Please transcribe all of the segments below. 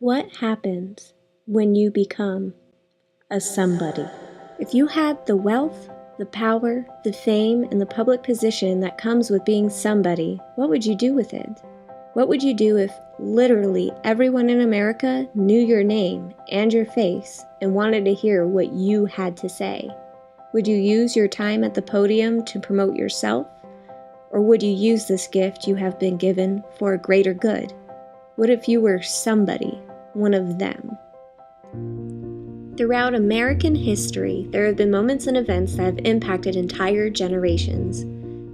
What happens when you become a somebody? If you had the wealth, the power, the fame, and the public position that comes with being somebody, what would you do with it? What would you do if literally everyone in America knew your name and your face and wanted to hear what you had to say? Would you use your time at the podium to promote yourself? Or would you use this gift you have been given for a greater good? What if you were somebody, one of them? Throughout American history, there have been moments and events that have impacted entire generations.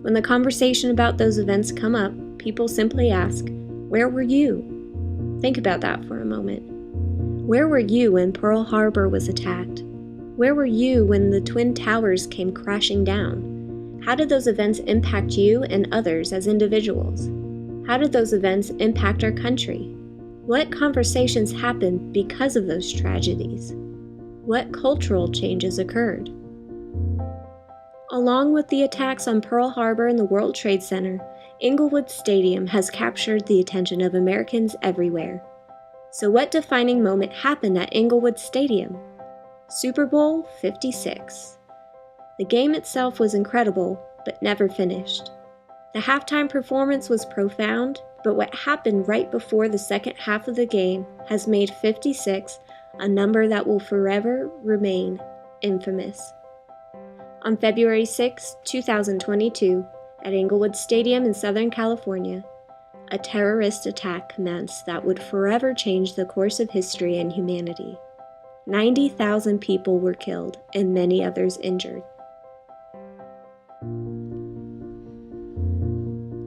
When the conversation about those events come up, people simply ask, "Where were you?" Think about that for a moment. Where were you when Pearl Harbor was attacked? Where were you when the Twin Towers came crashing down? How did those events impact you and others as individuals? How did those events impact our country? What conversations happened because of those tragedies? What cultural changes occurred? Along with the attacks on Pearl Harbor and the World Trade Center, Inglewood Stadium has captured the attention of Americans everywhere. So what defining moment happened at Inglewood Stadium? Super Bowl 56. The game itself was incredible, but never finished. The halftime performance was profound, but what happened right before the second half of the game has made 56 a number that will forever remain infamous. On February 6, 2022, at Inglewood Stadium in Southern California, a terrorist attack commenced that would forever change the course of history and humanity. 90,000 people were killed and many others injured.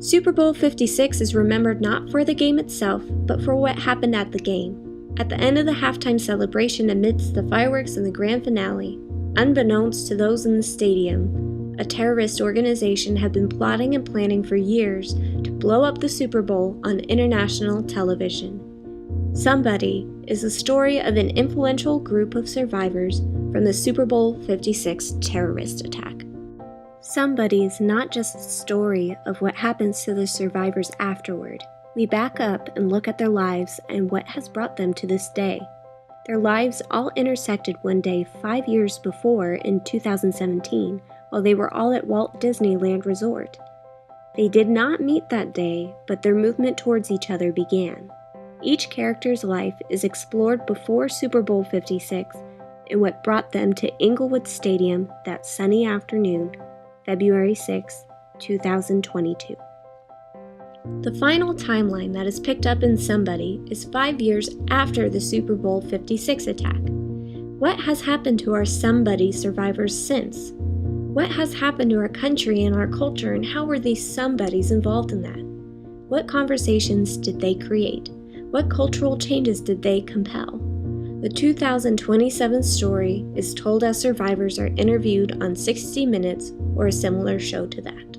Super Bowl 56 is remembered not for the game itself, but for what happened at the game. At the end of the halftime celebration amidst the fireworks and the grand finale, unbeknownst to those in the stadium, a terrorist organization had been plotting and planning for years to blow up the Super Bowl on international television. Somebody is the story of an influential group of survivors from the Super Bowl 56 terrorist attack. Somebody is not just the story of what happens to the survivors afterward. We back up and look at their lives and what has brought them to this day. Their lives all intersected one day 5 years before in 2017 while they were all at Walt Disneyland Resort. They did not meet that day, but their movement towards each other began. Each character's life is explored before Super Bowl 56 and what brought them to Inglewood Stadium that sunny afternoon, February 6, 2022. The final timeline that is picked up in Somebody is 5 years after the Super Bowl 56 attack. What has happened to our Somebody survivors since? What has happened to our country and our culture, and how were these Somebodies involved in that? What conversations did they create? What cultural changes did they compel? The 2027 story is told as survivors are interviewed on 60 Minutes or a similar show to that.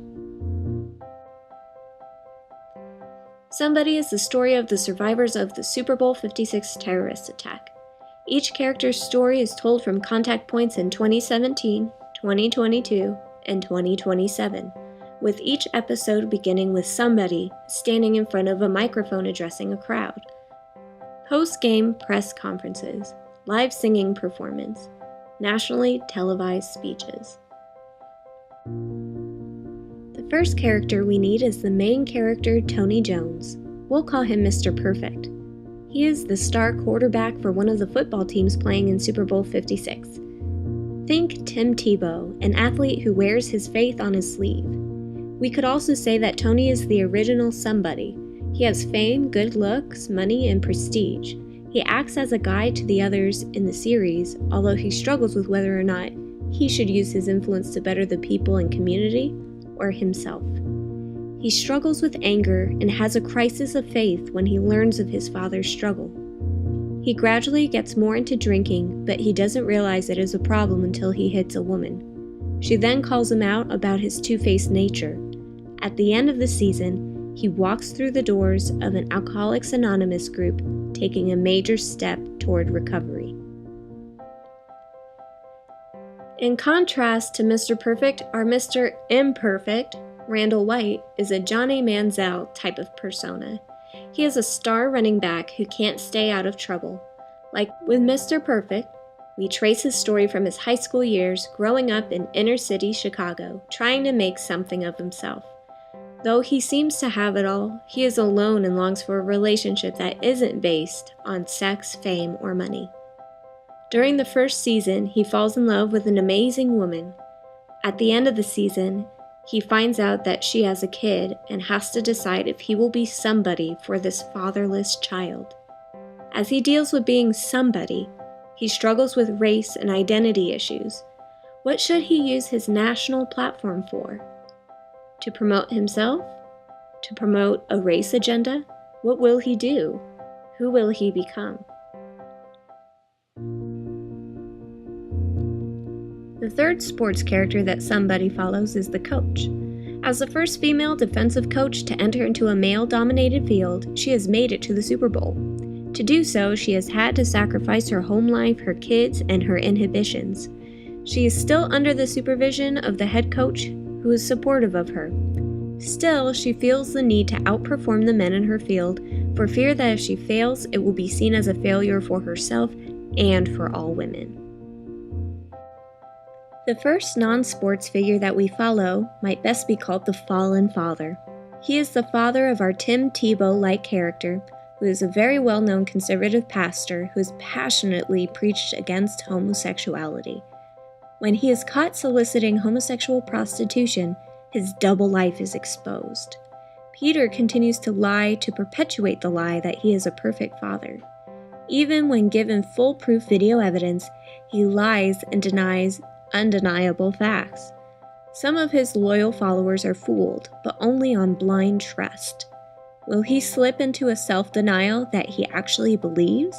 Somebody is the story of the survivors of the Super Bowl 56 terrorist attack. Each character's story is told from contact points in 2017, 2022, and 2027, with each episode beginning with somebody standing in front of a microphone addressing a crowd. Post-game press conferences, live singing performance, nationally televised speeches. The first character we need is the main character, Tony Jones. We'll call him Mr. Perfect. He is the star quarterback for one of the football teams playing in Super Bowl 56. Think Tim Tebow, an athlete who wears his faith on his sleeve. We could also say that Tony is the original somebody. He has fame, good looks, money, and prestige. He acts as a guide to the others in the series, although he struggles with whether or not he should use his influence to better the people and community or himself. He struggles with anger and has a crisis of faith when he learns of his father's struggle. He gradually gets more into drinking, but he doesn't realize it is a problem until he hits a woman. She then calls him out about his two-faced nature. At the end of the season, he walks through the doors of an Alcoholics Anonymous group, taking a major step toward recovery. In contrast to Mr. Perfect, our Mr. Imperfect, Randall White, is a Johnny Manziel type of persona. He is a star running back who can't stay out of trouble. Like with Mr. Perfect, we trace his story from his high school years growing up in inner city Chicago, trying to make something of himself. Though he seems to have it all, he is alone and longs for a relationship that isn't based on sex, fame, or money. During the first season, he falls in love with an amazing woman. At the end of the season, he finds out that she has a kid and has to decide if he will be somebody for this fatherless child. As he deals with being somebody, he struggles with race and identity issues. What should he use his national platform for? To promote himself? To promote a race agenda? What will he do? Who will he become? The third sports character that Somebody follows is the coach. As the first female defensive coach to enter into a male-dominated field, she has made it to the Super Bowl. To do so, she has had to sacrifice her home life, her kids, and her inhibitions. She is still under the supervision of the head coach, who is supportive of her. Still, she feels the need to outperform the men in her field, for fear that if she fails, it will be seen as a failure for herself and for all women. The first non-sports figure that we follow might best be called the fallen father. He is the father of our Tim Tebow-like character, who is a very well-known conservative pastor who has passionately preached against homosexuality. When he is caught soliciting homosexual prostitution, his double life is exposed. Peter continues to lie to perpetuate the lie that he is a perfect father. Even when given foolproof video evidence, he lies and denies undeniable facts. Some of his loyal followers are fooled, but only on blind trust. Will he slip into a self-denial that he actually believes?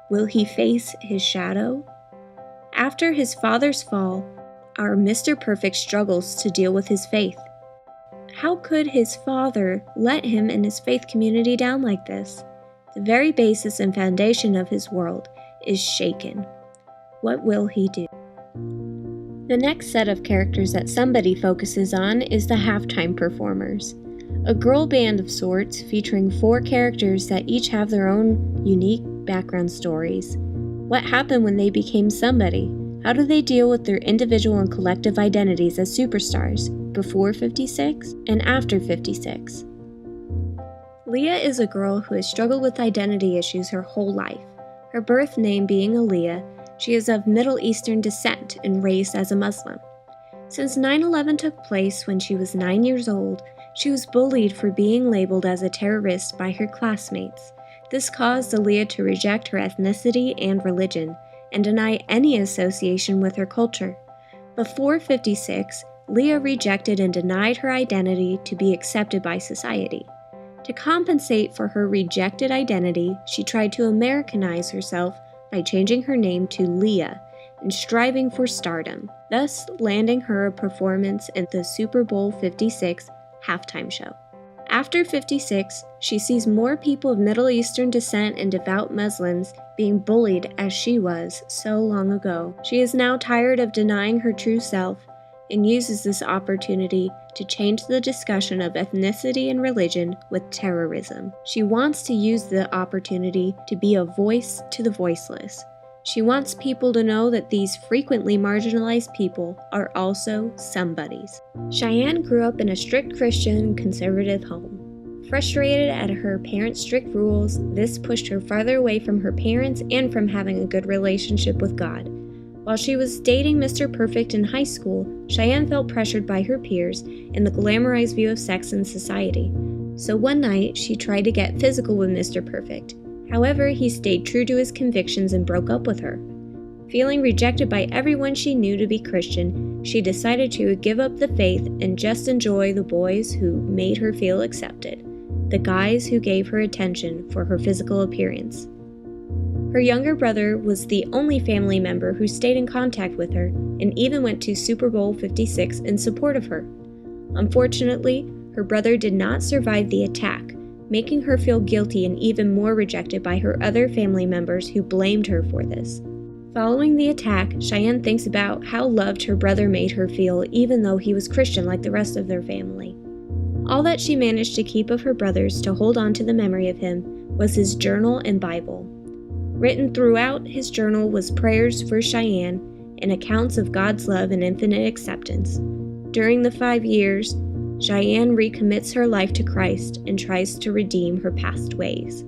Will he face his shadow? After his father's fall, our Mr. Perfect struggles to deal with his faith. How could his father let him and his faith community down like this? The very basis and foundation of his world is shaken. What will he do? The next set of characters that Somebody focuses on is the halftime performers. A girl band of sorts featuring 4 characters that each have their own unique background stories. What happened when they became somebody? How do they deal with their individual and collective identities as superstars, before 56 and after 56? Leah is a girl who has struggled with identity issues her whole life. Her birth name being Aaliyah, she is of Middle Eastern descent and raised as a Muslim. Since 9/11 took place when she was 9 years old, she was bullied for being labeled as a terrorist by her classmates. This caused Aaliyah to reject her ethnicity and religion, and deny any association with her culture. Before 56, Leah rejected and denied her identity to be accepted by society. To compensate for her rejected identity, she tried to Americanize herself by changing her name to Leah and striving for stardom, thus landing her a performance in the Super Bowl 56 halftime show. After 56, she sees more people of Middle Eastern descent and devout Muslims being bullied as she was so long ago. She is now tired of denying her true self and uses this opportunity to change the discussion of ethnicity and religion with terrorism. She wants to use the opportunity to be a voice to the voiceless. She wants people to know that these frequently marginalized people are also somebodies. Cheyenne grew up in a strict Christian conservative home. Frustrated at her parents' strict rules, this pushed her farther away from her parents and from having a good relationship with God. While she was dating Mr. Perfect in high school, Cheyenne felt pressured by her peers and the glamorized view of sex in society. So one night, she tried to get physical with Mr. Perfect. However, he stayed true to his convictions and broke up with her. Feeling rejected by everyone she knew to be Christian, she decided to give up the faith and just enjoy the boys who made her feel accepted, the guys who gave her attention for her physical appearance. Her younger brother was the only family member who stayed in contact with her and even went to Super Bowl 56 in support of her. Unfortunately, her brother did not survive the attack, making her feel guilty and even more rejected by her other family members who blamed her for this. Following the attack, Cheyenne thinks about how loved her brother made her feel even though he was Christian like the rest of their family. All that she managed to keep of her brothers to hold on to the memory of him was his journal and Bible. Written throughout his journal was prayers for Cheyenne and accounts of God's love and infinite acceptance. During the 5 years, Cheyenne recommits her life to Christ and tries to redeem her past ways.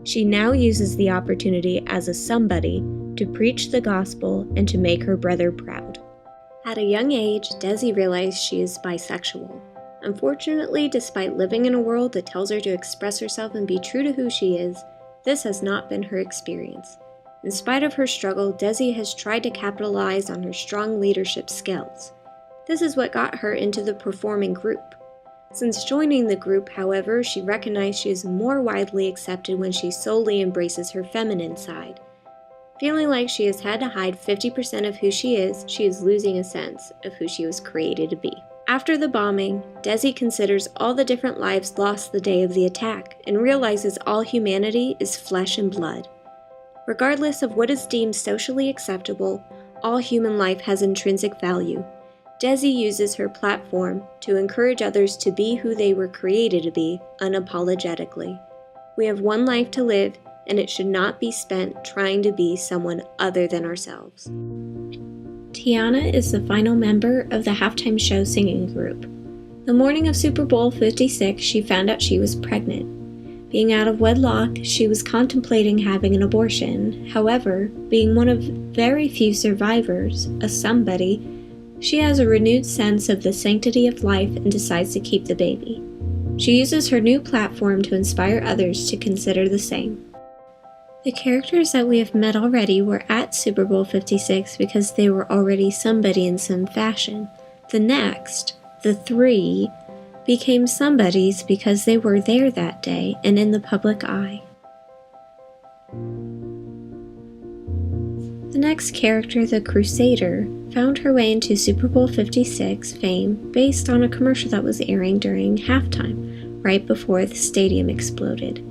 She now uses the opportunity as a somebody to preach the gospel and to make her brother proud. At a young age, Desi realized she is bisexual. Unfortunately, despite living in a world that tells her to express herself and be true to who she is, this has not been her experience. In spite of her struggle, Desi has tried to capitalize on her strong leadership skills. This is what got her into the performing group. Since joining the group, however, she recognized she is more widely accepted when she solely embraces her feminine side. Feeling like she has had to hide 50% of who she is losing a sense of who she was created to be. After the bombing, Desi considers all the different lives lost the day of the attack and realizes all humanity is flesh and blood. Regardless of what is deemed socially acceptable, all human life has intrinsic value. Desi uses her platform to encourage others to be who they were created to be unapologetically. We have one life to live, and it should not be spent trying to be someone other than ourselves. Tiana is the final member of the halftime show singing group. The morning of Super Bowl 56, she found out she was pregnant. Being out of wedlock, she was contemplating having an abortion. However, being one of very few survivors, a somebody, she has a renewed sense of the sanctity of life and decides to keep the baby. She uses her new platform to inspire others to consider the same. The characters that we have met already were at Super Bowl 56 because they were already somebody in some fashion. The next, the 3, became somebodies because they were there that day and in the public eye. The next character, the Crusader, found her way into Super Bowl 56 fame based on a commercial that was airing during halftime, right before the stadium exploded.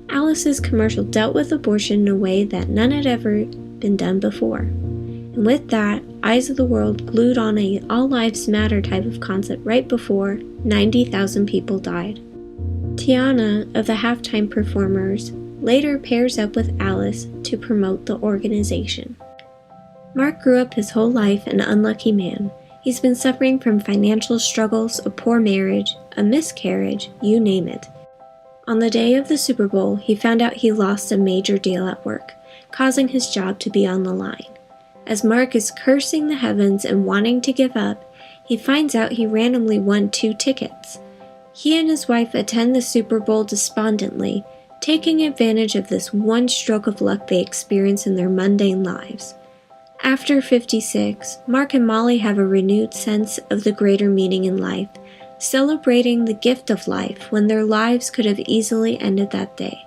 Alice's commercial dealt with abortion in a way that none had ever been done before. And with that, eyes of the world glued on a all lives matter type of concept right before 90,000 people died. Tiana, of the halftime performers, later pairs up with Alice to promote the organization. Mark grew up his whole life an unlucky man. He's been suffering from financial struggles, a poor marriage, a miscarriage, you name it. On the day of the Super Bowl, he found out he lost a major deal at work, causing his job to be on the line. As Mark is cursing the heavens and wanting to give up, he finds out he randomly won 2 tickets. He and his wife attend the Super Bowl despondently, taking advantage of this one stroke of luck they experience in their mundane lives. After 56, Mark and Molly have a renewed sense of the greater meaning in life, celebrating the gift of life when their lives could have easily ended that day.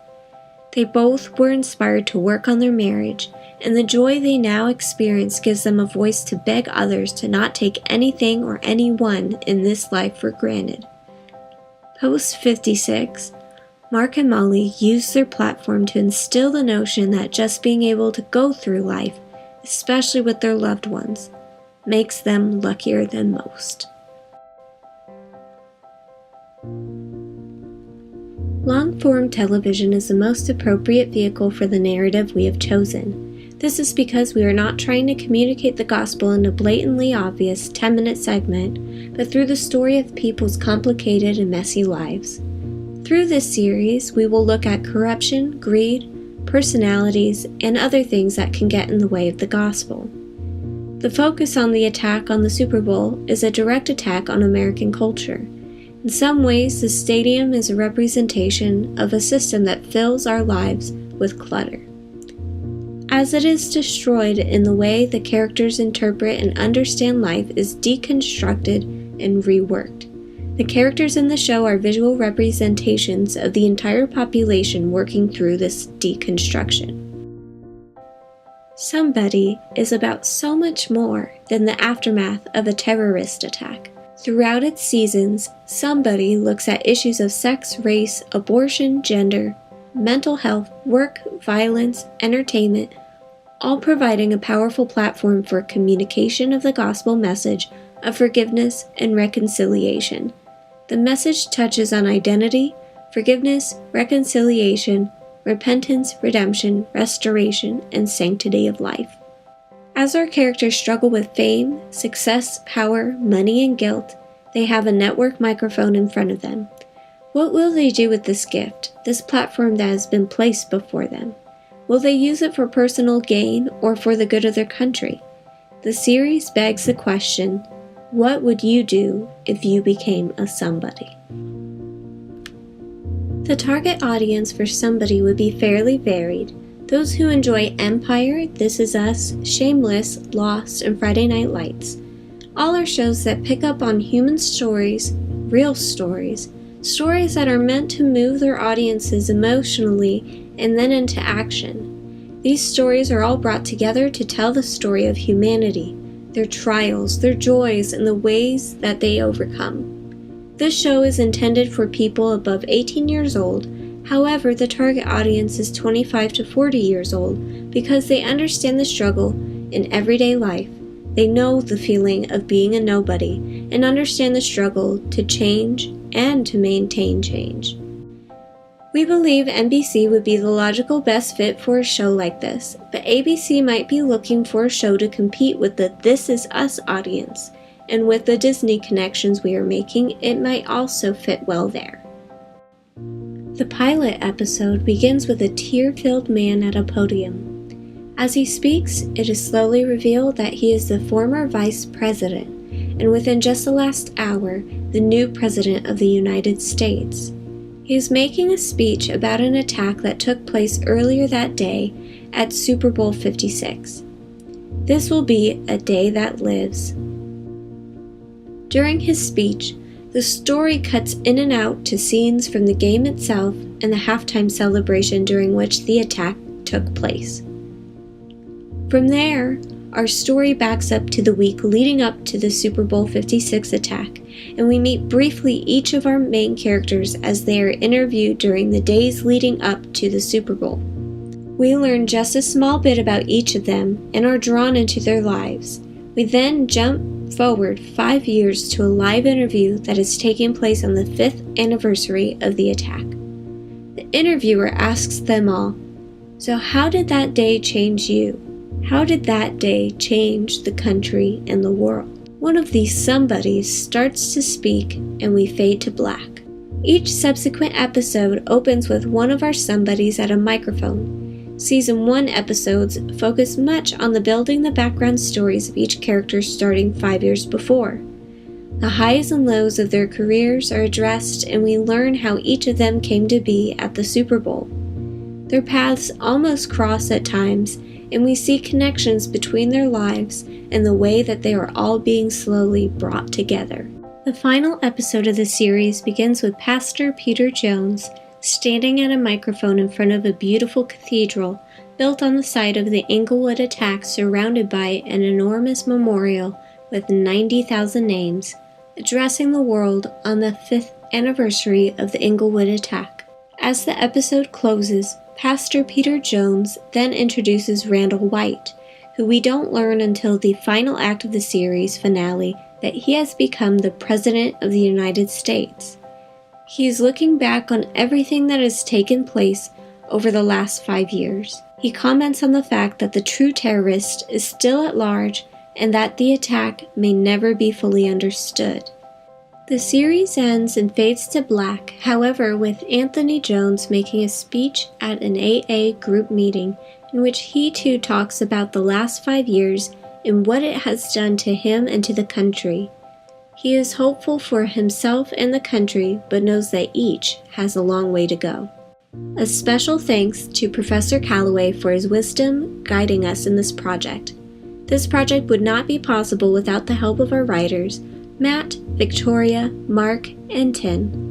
They both were inspired to work on their marriage, and the joy they now experience gives them a voice to beg others to not take anything or anyone in this life for granted. Post 56, Mark and Molly use their platform to instill the notion that just being able to go through life, especially with their loved ones, makes them luckier than most. Long-form television is the most appropriate vehicle for the narrative we have chosen. This is because we are not trying to communicate the gospel in a blatantly obvious 10-minute segment, but through the story of people's complicated and messy lives. Through this series, we will look at corruption, greed, personalities, and other things that can get in the way of the gospel. The focus on the attack on the Super Bowl is a direct attack on American culture. In some ways, the stadium is a representation of a system that fills our lives with clutter. As it is destroyed in the way the characters interpret and understand life is deconstructed and reworked. The characters in the show are visual representations of the entire population working through this deconstruction. Somebody is about so much more than the aftermath of a terrorist attack. Throughout its seasons, Somebody looks at issues of sex, race, abortion, gender, mental health, work, violence, entertainment, all providing a powerful platform for communication of the gospel message of forgiveness and reconciliation. The message touches on identity, forgiveness, reconciliation, repentance, redemption, restoration, and sanctity of life. As our characters struggle with fame, success, power, money, and guilt, they have a network microphone in front of them. What will they do with this gift, this platform that has been placed before them? Will they use it for personal gain or for the good of their country? The series begs the question, what would you do if you became a somebody? The target audience for Somebody would be fairly varied. Those who enjoy Empire, This Is Us, Shameless, Lost, and Friday Night Lights. All are shows that pick up on human stories, real stories that are meant to move their audiences emotionally and then into action. These stories are all brought together to tell the story of humanity, their trials, their joys, and the ways that they overcome. This show is intended for people above 18 years old. However, the target audience is 25 to 40 years old because they understand the struggle in everyday life. They know the feeling of being a nobody and understand the struggle to change and to maintain change. We believe NBC would be the logical best fit for a show like this, but ABC might be looking for a show to compete with the This Is Us audience. And with the Disney connections we are making, it might also fit well there. The pilot episode begins with a tear-filled man at a podium. As he speaks, it is slowly revealed that he is the former vice president, and within just the last hour, the new president of the United States. He is making a speech about an attack that took place earlier that day at Super Bowl 56. This will be a day that lives. During his speech, the story cuts in and out to scenes from the game itself and the halftime celebration during which the attack took place. From there, our story backs up to the week leading up to the Super Bowl 56 attack, and we meet briefly each of our main characters as they are interviewed during the days leading up to the Super Bowl. We learn just a small bit about each of them and are drawn into their lives. We then jump forward 5 years to a live interview that is taking place on the 5th anniversary of the attack. The interviewer asks them all, "So how did that day change you? How did that day change the country and the world?" One of these somebodies starts to speak and we fade to black. Each subsequent episode opens with one of our somebodies at a microphone. Season 1 episodes focus much on the building the background stories of each character starting 5 years before. The highs and lows of their careers are addressed and we learn how each of them came to be at the Super Bowl. Their paths almost cross at times and we see connections between their lives and the way that they are all being slowly brought together. The final episode of the series begins with Pastor Peter Jones standing at a microphone in front of a beautiful cathedral built on the site of the Inglewood attack, surrounded by an enormous memorial with 90,000 names, addressing the world on the 5th anniversary of the Inglewood attack. As the episode closes, Pastor Peter Jones then introduces Randall White, who we don't learn until the final act of the series finale that he has become the President of the United States. He is looking back on everything that has taken place over the last 5 years. He comments on the fact that the true terrorist is still at large and that the attack may never be fully understood. The series ends and fades to black, however, with Anthony Jones making a speech at an AA group meeting in which he too talks about the last 5 years and what it has done to him and to the country. He is hopeful for himself and the country, but knows that each has a long way to go. A special thanks to Professor Calloway for his wisdom guiding us in this project. This project would not be possible without the help of our writers, Matt, Victoria, Mark, and Tin.